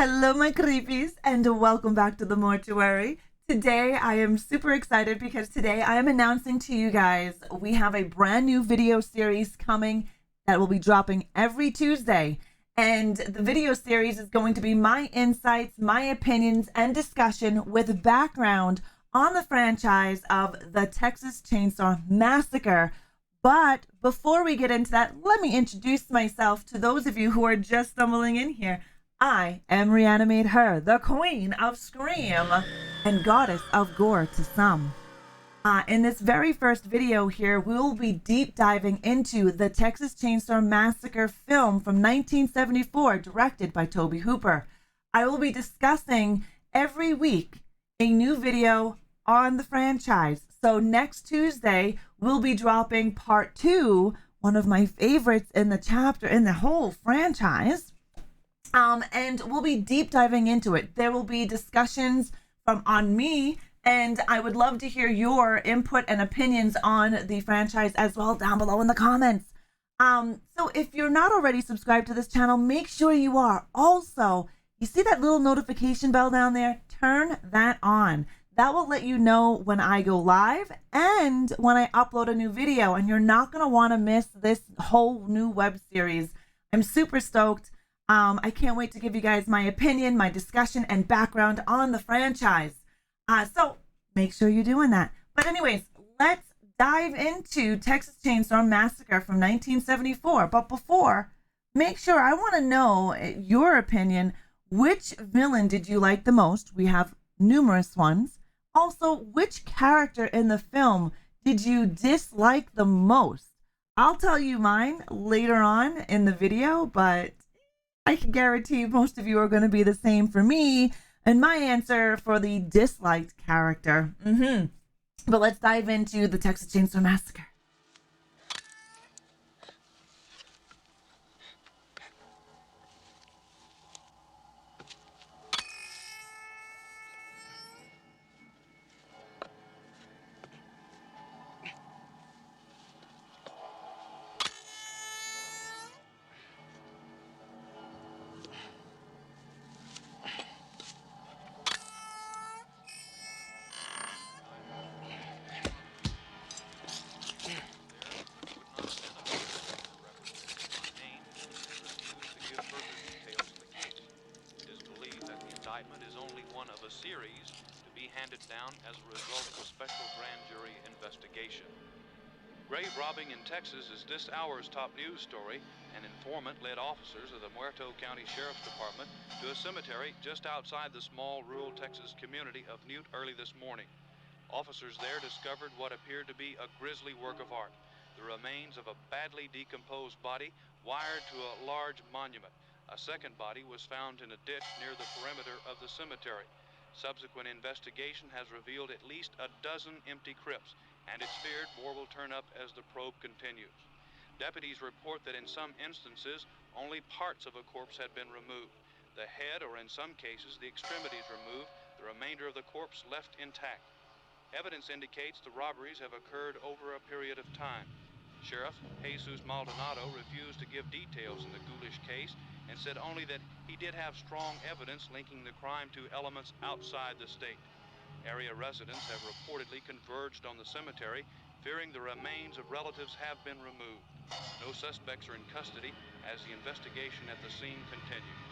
Hello, my creepies, and welcome back to the mortuary. Today, I am super excited because today I am announcing to you guys we have a brand new video series coming that will be dropping every Tuesday. And the video series is going to be my insights, my opinions, and discussion with background on the franchise of the Texas Chainsaw Massacre. But before we get into that, let me introduce myself to those of you who are just stumbling in here. I am Reanimate Her, the queen of scream and goddess of gore to some. In this very first video here, we'll be deep diving into the Texas Chainsaw Massacre film from 1974, directed by Tobe Hooper. I will be discussing every week a new video on the franchise. So next Tuesday, we'll be dropping part 2, one of my favorites in the chapter, in the whole franchise. And we'll be deep diving into it. There will be discussions on me, and I would love to hear your input and opinions on the franchise as well down below in the comments. So if you're not already subscribed to this channel, make sure you are. Also, you see that little notification bell down there? Turn that on. That will let you know when I go live and when I upload a new video, and you're not going to want to miss this whole new web series. I'm super stoked. I can't wait to give you guys my opinion, my discussion, and background on the franchise. So make sure you're doing that. But anyways, let's dive into Texas Chainsaw Massacre from 1974. But before, make sure, I want to know your opinion. Which villain did you like the most? We have numerous ones. Also, which character in the film did you dislike the most? I'll tell you mine later on in the video, but I can guarantee most of you are going to be the same for me and my answer for the disliked character. But let's dive into the Texas Chainsaw Massacre. Is only one of a series to be handed down as a result of a special grand jury investigation. Grave robbing in Texas is this hour's top news story. An informant led officers of the Muerto County Sheriff's Department to a cemetery just outside the small rural Texas community of Newt early this morning. Officers there discovered what appeared to be a grisly work of art, the remains of a badly decomposed body wired to a large monument. A second body was found in a ditch near the perimeter of the cemetery. Subsequent investigation has revealed at least a dozen empty crypts, and it's feared more will turn up as the probe continues. Deputies report that in some instances, only parts of a corpse had been removed. The head, or in some cases, the extremities removed, the remainder of the corpse left intact. Evidence indicates the robberies have occurred over a period of time. Sheriff Jesus Maldonado refused to give details in the ghoulish case and said only that he did have strong evidence linking the crime to elements outside the state. Area residents have reportedly converged on the cemetery, fearing the remains of relatives have been removed. No suspects are in custody as the investigation at the scene continues.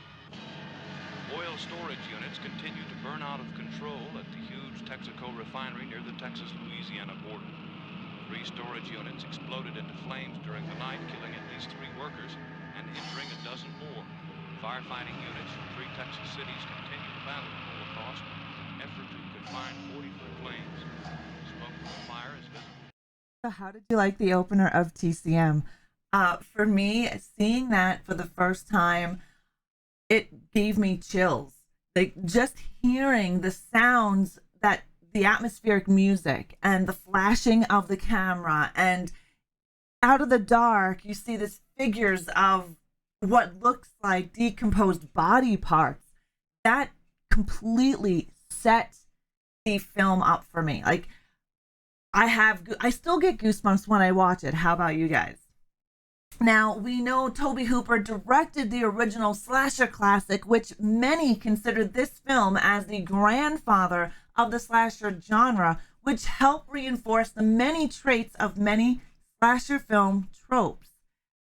Oil storage units continue to burn out of control at the huge Texaco refinery near the Texas-Louisiana border. 3 storage units exploded into flames during the night, killing at least 3 workers and injuring a dozen more. Firefighting units from 3 Texas cities continue to battle the Holocaust in an effort to confine 40-foot flames. Smoke from the fire is visible. So how did you like the opener of TCM? For me, seeing that for the first time, it gave me chills. Like, just hearing the sounds, that the atmospheric music and the flashing of the camera, and out of the dark you see these figures of what looks like decomposed body parts. That completely set the film up for me. Like, I still get goosebumps when I watch it. How about you guys? Now, we know Tobe Hooper directed the original slasher classic, which many consider this film as the grandfather of the slasher genre, which helped reinforce the many traits of many slasher film tropes.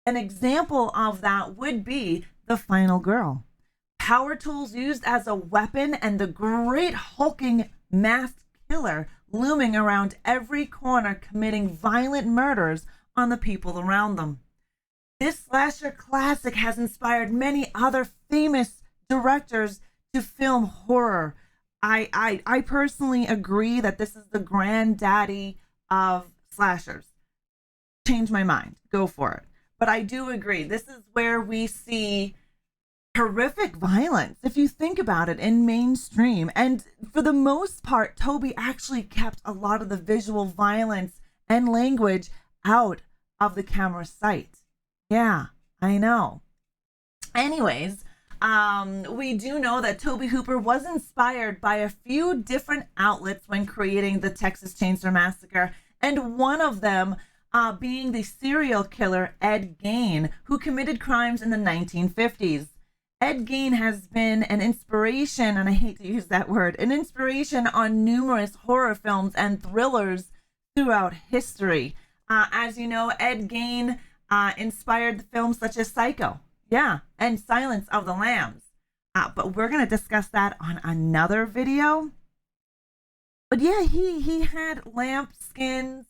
An example of that would be the final girl. Power tools used as a weapon and the great hulking masked killer looming around every corner, committing violent murders on the people around them. This slasher classic has inspired many other famous directors to film horror. I personally agree that this is the granddaddy of slashers. Change my mind. Go for it. But I do agree. This is where we see horrific violence, if you think about it, in mainstream. And for the most part, Tobe actually kept a lot of the visual violence and language out of the camera sight. Yeah, I know. Anyways, we do know that Tobe Hooper was inspired by a few different outlets when creating the Texas Chainsaw Massacre, and one of them being the serial killer Ed Gein, who committed crimes in the 1950s. Ed Gein has been an inspiration, and I hate to use that word, an inspiration on numerous horror films and thrillers throughout history. As you know, Ed Gein inspired the films such as Psycho, yeah, and Silence of the Lambs. But we're going to discuss that on another video. But yeah, he had lamp skins,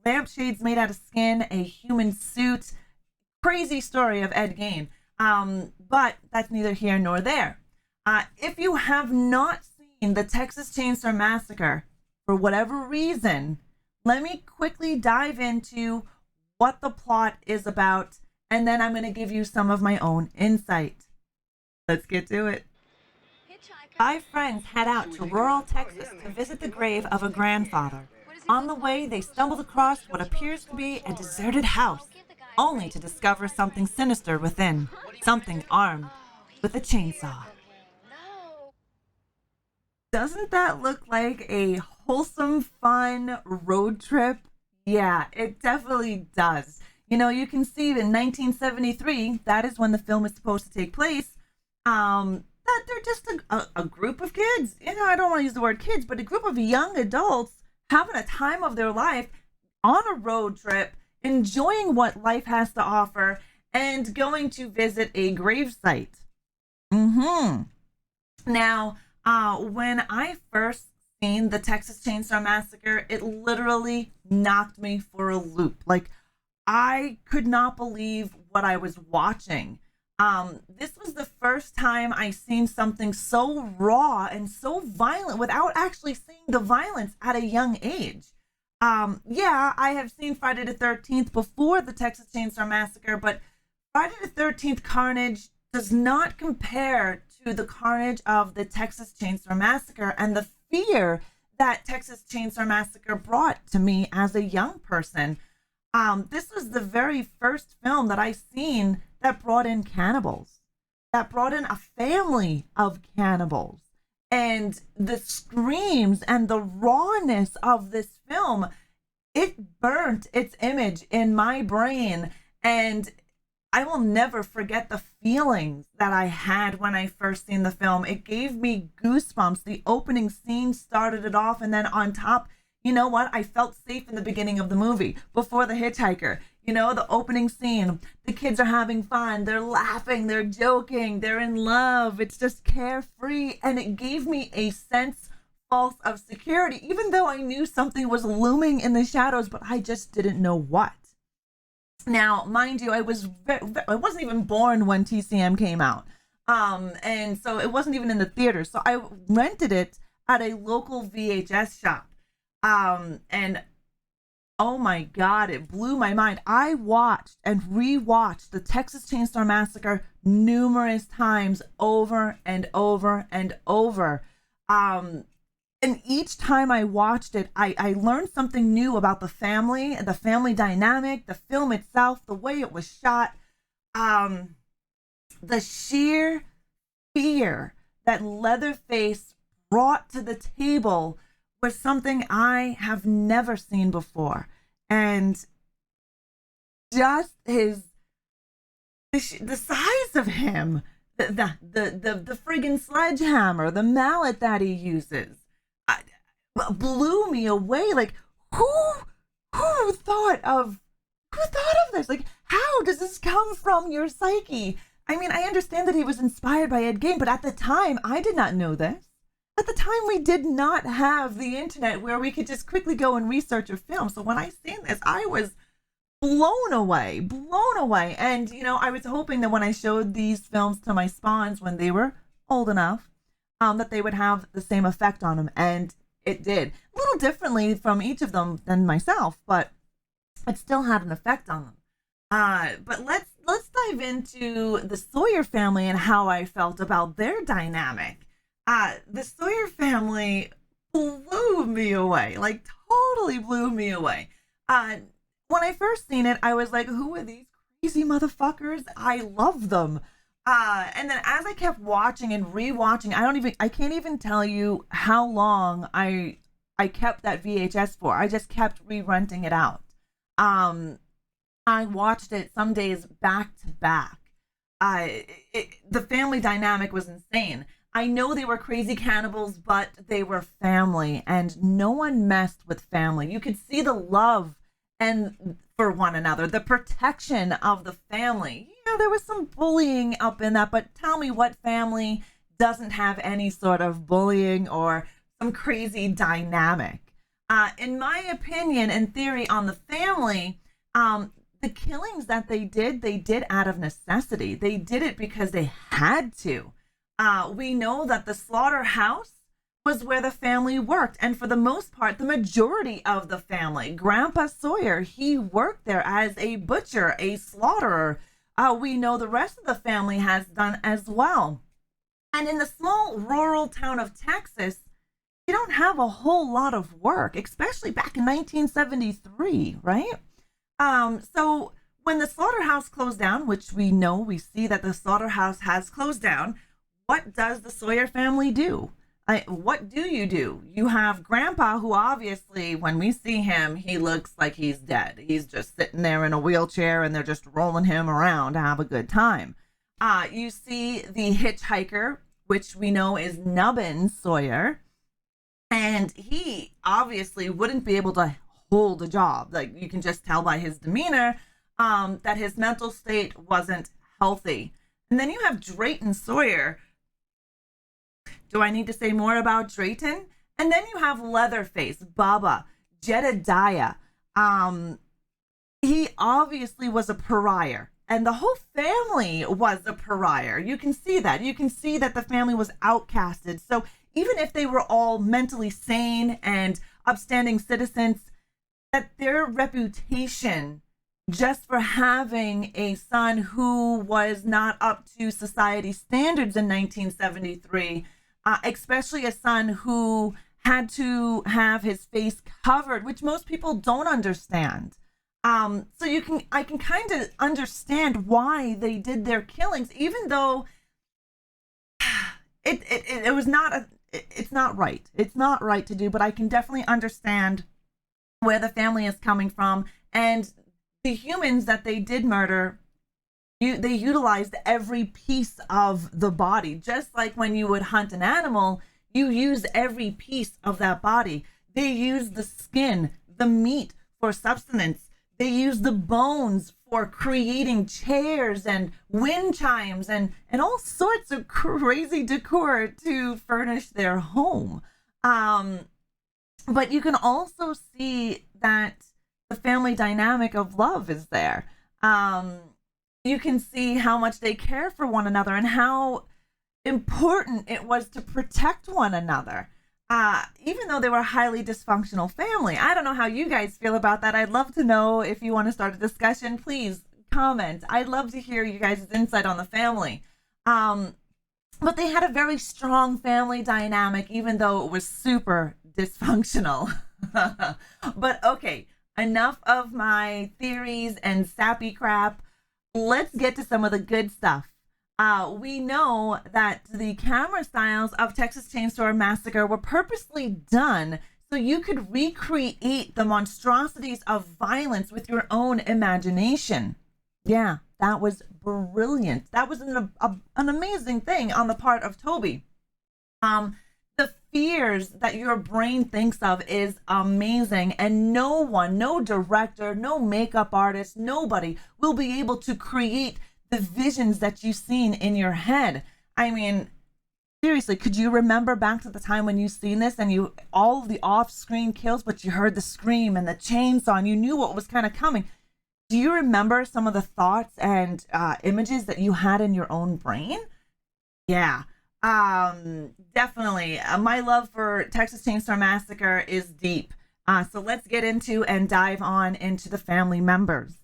lampshades made out of skin, a human suit. Crazy story of Ed Gein. But that's neither here nor there. If you have not seen the Texas Chainsaw Massacre, for whatever reason, let me quickly dive into what the plot is about, and then I'm going to give you some of my own insight. Let's get to it. 5 friends head out to rural Texas to visit the grave of a grandfather. On the way, they stumbled across what appears to be a deserted house, only to discover something sinister within, something armed with a chainsaw. Doesn't that look like a wholesome, fun road trip? Yeah, it definitely does. You can see in 1973, that is when the film is supposed to take place, that they're just a group of kids. I don't want to use the word kids, but a group of young adults having a time of their life on a road trip, enjoying what life has to offer, and going to visit a gravesite. Now, when I first seen the Texas Chainsaw Massacre, it literally knocked me for a loop. Like, I could not believe what I was watching. This was the first time I seen something so raw and so violent without actually seeing the violence at a young age. Yeah, I have seen Friday the 13th before the Texas Chainsaw Massacre, but Friday the 13th carnage does not compare to the carnage of the Texas Chainsaw Massacre and the fear that Texas Chainsaw Massacre brought to me as a young person. This was the very first film that I seen that brought in cannibals, that brought in a family of cannibals. And the screams and the rawness of this film, it burnt its image in my brain. And I will never forget the feelings that I had when I first seen the film. It gave me goosebumps. The opening scene started it off, and then on top, you know what? I felt safe in the beginning of the movie before the hitchhiker. The opening scene, the kids are having fun, they're laughing, they're joking, they're in love. It's just carefree, and it gave me a sense false of security, even though I knew something was looming in the shadows, but I just didn't know what. Now, mind you, I wasn't even born when TCM came out. And so it wasn't even in the theater. So I rented it at a local VHS shop. And oh my God, it blew my mind. I watched and rewatched the Texas Chainsaw Massacre numerous times, over and over and over. And each time I watched it, I learned something new about the family dynamic, the film itself, the way it was shot, the sheer fear that Leatherface brought to the table was something I have never seen before. And just the size of him, the friggin' sledgehammer, the mallet that he uses, blew me away. Like, who thought of this? Like, how does this come from your psyche? I mean, I understand that he was inspired by Ed Gein, but at the time, I did not know this. At the time, we did not have the internet where we could just quickly go and research a film. So when I seen this, I was blown away. And, you know, I was hoping that when I showed these films to my spawns when they were old enough, that they would have the same effect on them. And it did. A little differently from each of them than myself, but it still had an effect on them. But let's dive into the Sawyer family and how I felt about their dynamic. The Sawyer family blew me away, like totally blew me away. When I first seen it, I was like, who are these crazy motherfuckers? I love them. And then as I kept watching and rewatching, I can't even tell you how long I kept that VHS for. I just kept re-renting it out. I watched it some days back to back. The family dynamic was insane. I know they were crazy cannibals, but they were family, and no one messed with family. You could see the love and for one another, the protection of the family. Yeah, there was some bullying up in that, but tell me what family doesn't have any sort of bullying or some crazy dynamic? In my opinion and theory on the family, the killings that they did out of necessity. They did it because they had to. We know that the slaughterhouse was where the family worked. And for the most part, the majority of the family, Grandpa Sawyer, he worked there as a butcher, a slaughterer. We know the rest of the family has done as well. And in the small rural town of Texas, you don't have a whole lot of work, especially back in 1973, right? So when the slaughterhouse closed down, which we see that the slaughterhouse has closed down, what does the Sawyer family do? What do? You have Grandpa, who obviously, when we see him, he looks like he's dead. He's just sitting there in a wheelchair and they're just rolling him around to have a good time. You see the hitchhiker, which we know is Nubbin Sawyer. And he obviously wouldn't be able to hold a job. Like, you can just tell by his demeanor that his mental state wasn't healthy. And then you have Drayton Sawyer. Do I need to say more about Drayton? And then you have Leatherface, Bubba, Jedediah. He obviously was a pariah. And the whole family was a pariah. You can see that. You can see that the family was outcasted. So even if they were all mentally sane and upstanding citizens, that their reputation just for having a son who was not up to society standards in 1973, especially a son who had to have his face covered, which most people don't understand. So I can kind of understand why they did their killings, even though it was not it's not right. It's not right to do, but I can definitely understand where the family is coming from. And the humans that they did murder, they utilized every piece of the body. Just like when you would hunt an animal, you use every piece of that body. They use the skin, the meat for sustenance. They use the bones for creating chairs and wind chimes and all sorts of crazy decor to furnish their home. But you can also see that the family dynamic of love is there. You can see how much they care for one another and how important it was to protect one another. Even though they were a highly dysfunctional family. I don't know how you guys feel about that. I'd love to know. If you want to start a discussion, please comment. I'd love to hear you guys' insight on the family. But they had a very strong family dynamic, even though it was super dysfunctional. But okay, enough of my theories and sappy crap. Let's get to some of the good stuff. We know that the camera styles of Texas Chainsaw Massacre were purposely done so you could recreate the monstrosities of violence with your own imagination. Yeah, that was brilliant. That was an amazing thing on the part of Tobe. The fears that your brain thinks of is amazing, and no one, no director, no makeup artist, nobody will be able to create the visions that you've seen in your head. I mean, seriously, could you remember back to the time when you seen this and you all the off-screen kills, but you heard the scream and the chainsaw and you knew what was kind of coming? Do you remember some of the thoughts and images that you had in your own brain? Yeah. Definitely. My love for Texas Chainsaw Massacre is deep. So let's get into and dive on into the family members.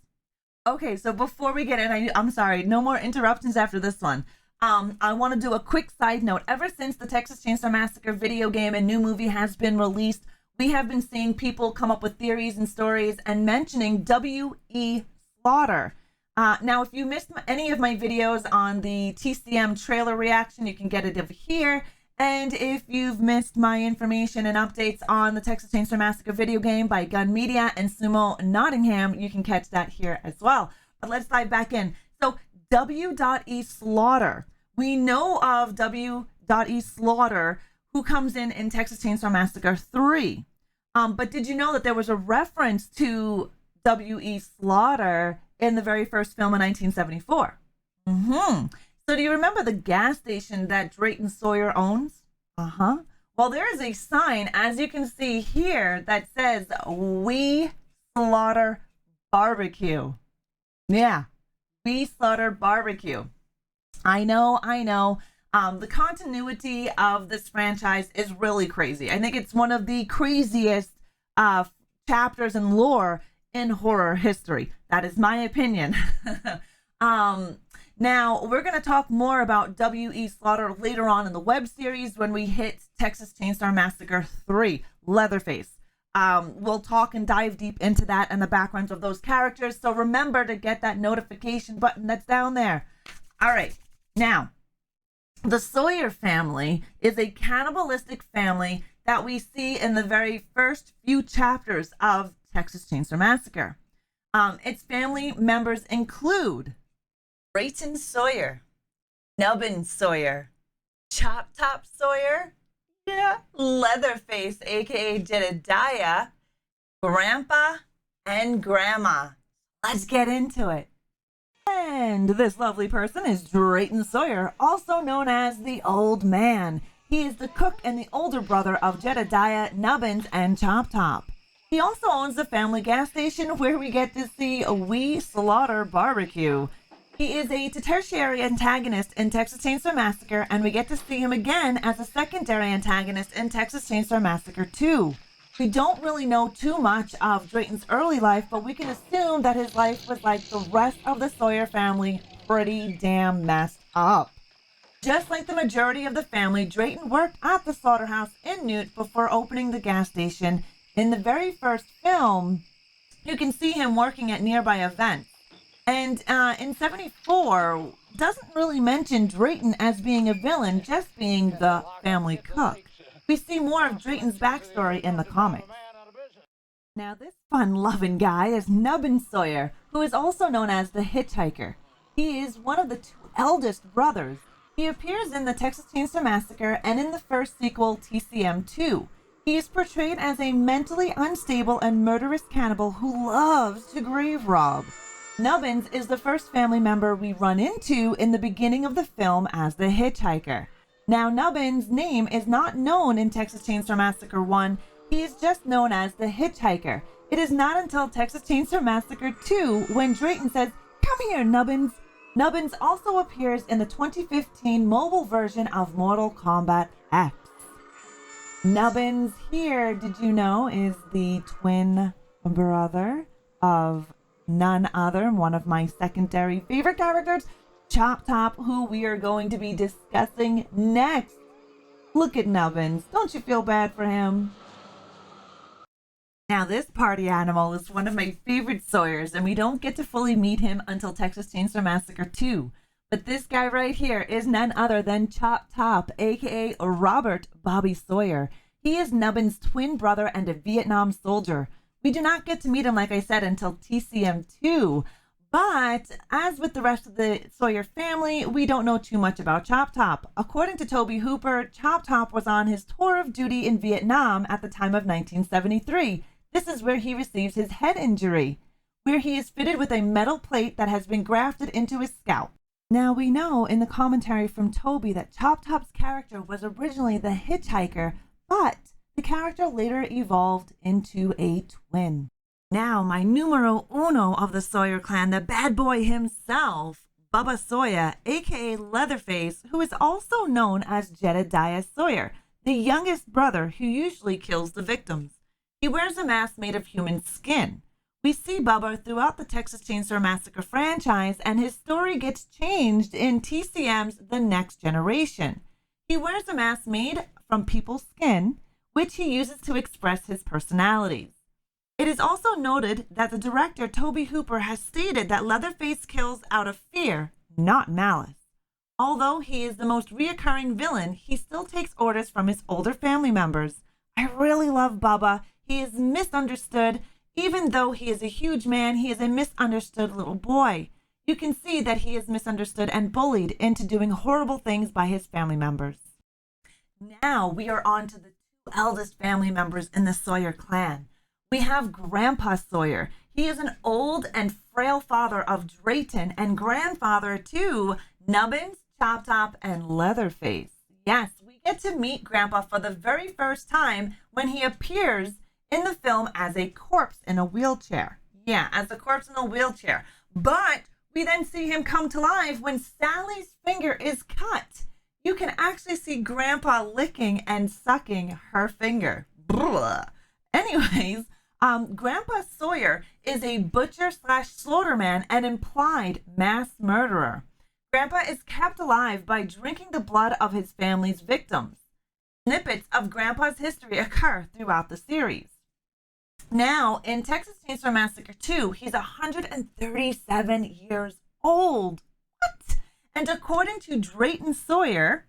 Okay, so before we get in, I'm sorry, no more interruptions after this one. I want to do a quick side note. Ever since the Texas Chainsaw Massacre video game and new movie has been released, we have been seeing people come up with theories and stories and mentioning W.E. Slaughter. Now, if you missed any of my videos on the TCM trailer reaction, you can get it over here. And if you've missed my information and updates on the Texas Chainsaw Massacre video game by Gun Media and Sumo Nottingham, you can catch that here as well. But let's dive back in. So W.E. Slaughter. We know of W.E. Slaughter, who comes in Texas Chainsaw Massacre 3. But did you know that there was a reference to W.E. Slaughter in the very first film in 1974? So do you remember the gas station that Drayton Sawyer owns? Well, there is a sign, as you can see here, that says, "We Slaughter Barbecue." Yeah, We Slaughter Barbecue. I know. The continuity of this franchise is really crazy. I think it's one of the craziest chapters in lore in horror history. That is my opinion. Now, we're going to talk more about W.E. Slaughter later on in the web series when we hit Texas Chainsaw Massacre 3, Leatherface. We'll talk and dive deep into that and the backgrounds of those characters. So remember to get that notification button that's down there. All right. Now, the Sawyer family is a cannibalistic family that we see in the very first few chapters of Texas Chainsaw Massacre. Its family members include Drayton Sawyer, Nubbin Sawyer, Chop Top Sawyer, Leatherface, aka Jedediah, Grandpa, and Grandma. Let's get into it. And this lovely person is Drayton Sawyer, also known as the Old Man. He is the cook and the older brother of Jedediah, Nubbins, and Chop Top. He also owns the family gas station where we get to see We Slaughter Barbecue. He is a tertiary antagonist in Texas Chainsaw Massacre, and we get to see him again as a secondary antagonist in Texas Chainsaw Massacre 2. We don't really know too much of Drayton's early life, but we can assume that his life was like the rest of the Sawyer family, pretty damn messed up. Just like the majority of the family, Drayton worked at the slaughterhouse in Newt before opening the gas station. In the very first film, you can see him working at nearby events. And in 74, doesn't really mention Drayton as being a villain, just being the family cook. We see more of Drayton's backstory in the comics. Now, this fun-loving guy is Nubbin Sawyer, who is also known as the Hitchhiker. He is one of the two eldest brothers. He appears in the Texas Chainsaw Massacre and in the first sequel, TCM 2. He is portrayed as a mentally unstable and murderous cannibal who loves to grave rob. Nubbins is the first family member we run into in the beginning of the film as the Hitchhiker. Now, Nubbins' name is not known in Texas Chainsaw Massacre 1. He is just known as the Hitchhiker. It is not until Texas Chainsaw Massacre 2 when Drayton says, "Come here, Nubbins." Nubbins also appears in the 2015 mobile version of Mortal Kombat X. Nubbins here, did you know, is the twin brother of none other, one of my secondary favorite characters, Chop Top, who we are going to be discussing next. Look at Nubbins. Don't you feel bad for him? Now, this party animal is one of my favorite Sawyers, and we don't get to fully meet him until Texas Chainsaw Massacre 2. But this guy right here is none other than Chop Top, aka Robert Bobby Sawyer. He is Nubbin's twin brother and a Vietnam soldier. We do not get to meet him, like I said, until TCM 2. But as with the rest of the Sawyer family, we don't know too much about Chop Top. According to Tobe Hooper, Chop Top was on his tour of duty in Vietnam at the time of 1973. This is where he receives his head injury, where he is fitted with a metal plate that has been grafted into his scalp. Now we know in the commentary from Tobe that Chop Top's character was originally the hitchhiker, but the character later evolved into a twin. Now, my numero uno of the Sawyer clan, the bad boy himself, Bubba Sawyer, aka Leatherface, who is also known as Jedediah Sawyer, the youngest brother who usually kills the victims. He wears a mask made of human skin. We see Bubba throughout the Texas Chainsaw Massacre franchise, and his story gets changed in TCM's The Next Generation. He wears a mask made from people's skin, which he uses to express his personalities. It is also noted that the director, Tobe Hooper, has stated that Leatherface kills out of fear, not malice. Although he is the most reoccurring villain, he still takes orders from his older family members. I really love Bubba. He is misunderstood. Even though he is a huge man, he is a misunderstood little boy. You can see that he is misunderstood and bullied into doing horrible things by his family members. Now we are on to the two eldest family members in the Sawyer clan. We have Grandpa Sawyer. He is an old and frail father of Drayton and grandfather to Nubbin, Chop Top, and Leatherface. Yes, we get to meet Grandpa for the very first time when he appears in the film as a corpse in a wheelchair. Yeah, as a corpse in a wheelchair. But we then see him come to life when Sally's finger is cut. You can actually see Grandpa licking and sucking her finger. Blah. Anyways, Grandpa Sawyer is a butcher slash slaughterman and implied mass murderer. Grandpa is kept alive by drinking the blood of his family's victims. Snippets of Grandpa's history occur throughout the series. Now, in Texas Chainsaw Massacre 2, he's 137 years old. What? And according to Drayton Sawyer,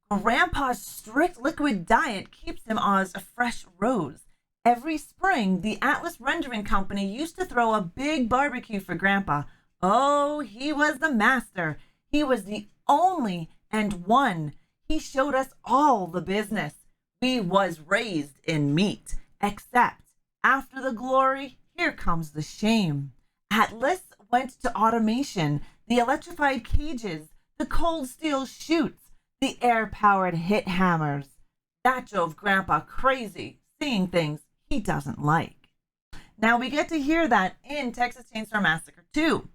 Grandpa's strict liquid diet keeps him as a fresh rose. Every spring, the Atlas Rendering Company used to throw a big barbecue for Grandpa. Oh, he was the master. He was the only and one. He showed us all the business. We was raised in meat, except after the glory, here comes the shame. Atlas went to automation, the electrified cages, the cold steel chutes, the air-powered hit hammers. That drove Grandpa crazy, seeing things he doesn't like. Now we get to hear that in Texas Chainsaw Massacre 2.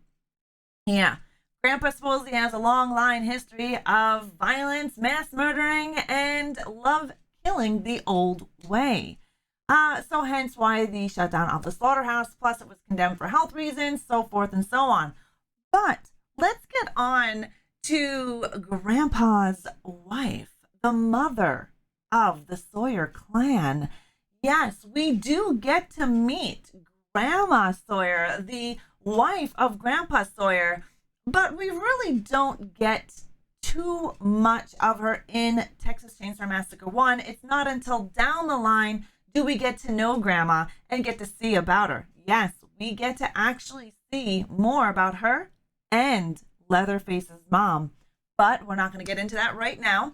Yeah, Grandpa supposedly has a long line history of violence, mass murdering, and love killing the old way. So hence why the shutdown of the slaughterhouse, plus it was condemned for health reasons, so forth and so on. But let's get on to Grandpa's wife, the mother of the Sawyer clan. Yes, we do get to meet Grandma Sawyer, the wife of Grandpa Sawyer, but we really don't get too much of her in Texas Chainsaw Massacre 1. It's not until down the line do we get to know Grandma and get to see about her. Yes, we get to actually see more about her and Leatherface's mom, but we're not going to get into that right now.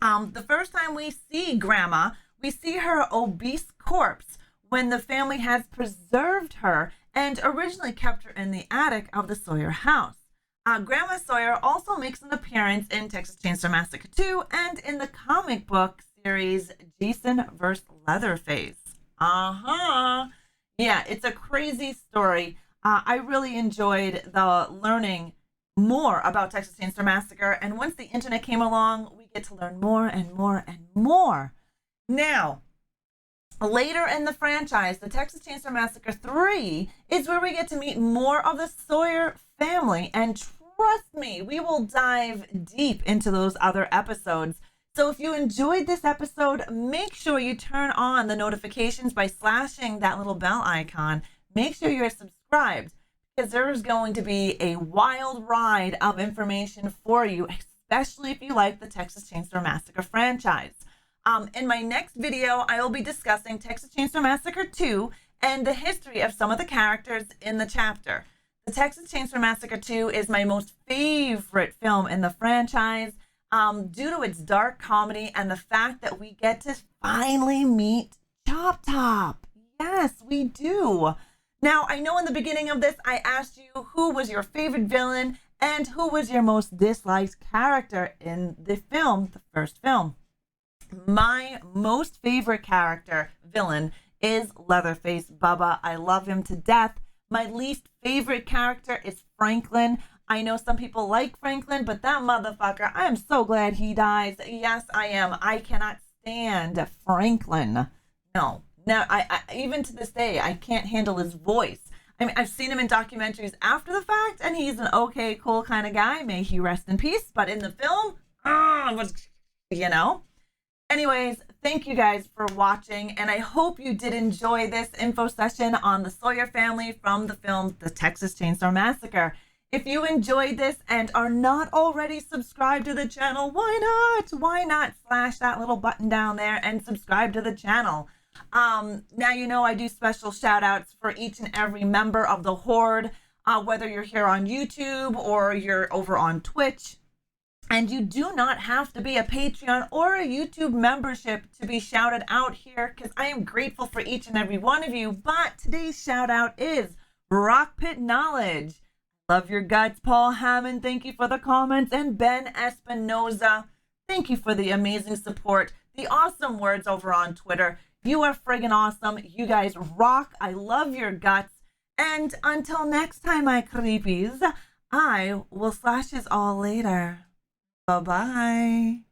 The first time we see Grandma, we see her obese corpse when the family has preserved her and originally kept her in the attic of the Sawyer house. Grandma Sawyer also makes an appearance in Texas Chainsaw Massacre 2 and in the comic book series Jason vs. Leatherface. Yeah, it's a crazy story. I really enjoyed the learning more about Texas Chainsaw Massacre, and once the internet came along, we get to learn more and more and more. Now, later in the franchise, the Texas Chainsaw Massacre 3 is where we get to meet more of the Sawyer family, and trust me, we will dive deep into those other episodes. So if you enjoyed this episode, make sure you turn on the notifications by slashing that little bell icon. Make sure you're subscribed, because there's going to be a wild ride of information for you, especially if you like the Texas Chainsaw Massacre franchise. In my next video, I will be discussing Texas Chainsaw Massacre 2 and the history of some of the characters in the chapter. The Texas Chainsaw Massacre 2 is my most favorite film in the franchise due to its dark comedy and the fact that we get to finally meet Chop Top. Yes, we do. Now, I know in the beginning of this, I asked you who was your favorite villain and who was your most disliked character in the film, the first film. My most favorite character, villain, is Leatherface Bubba. I love him to death. My least favorite character is Franklin. I know some people like Franklin, but that motherfucker, I am so glad he dies. Yes, I am. I cannot stand Franklin. No, I even to this day, I can't handle his voice. I mean, I've seen him in documentaries after the fact, and he's an okay, cool kind of guy. May he rest in peace. But in the film, you know. Anyways, thank you guys for watching, and I hope you did enjoy this info session on the Sawyer family from the film The Texas Chainsaw Massacre. If you enjoyed this and are not already subscribed to the channel, why not? Why not slash that little button down there and subscribe to the channel? Now you know I do special shout outs for each and every member of the Horde, whether you're here on YouTube or you're over on Twitch. And you do not have to be a Patreon or a YouTube membership to be shouted out here, because I am grateful for each and every one of you. But today's shout out is Rock Pit Knowledge. Love your guts, Paul Hammond. Thank you for the comments. And Ben Espinoza. Thank you for the amazing support. The awesome words over on Twitter. You are friggin' awesome. You guys rock. I love your guts. And until next time, my creepies, I will slash yous all later. Bye-bye.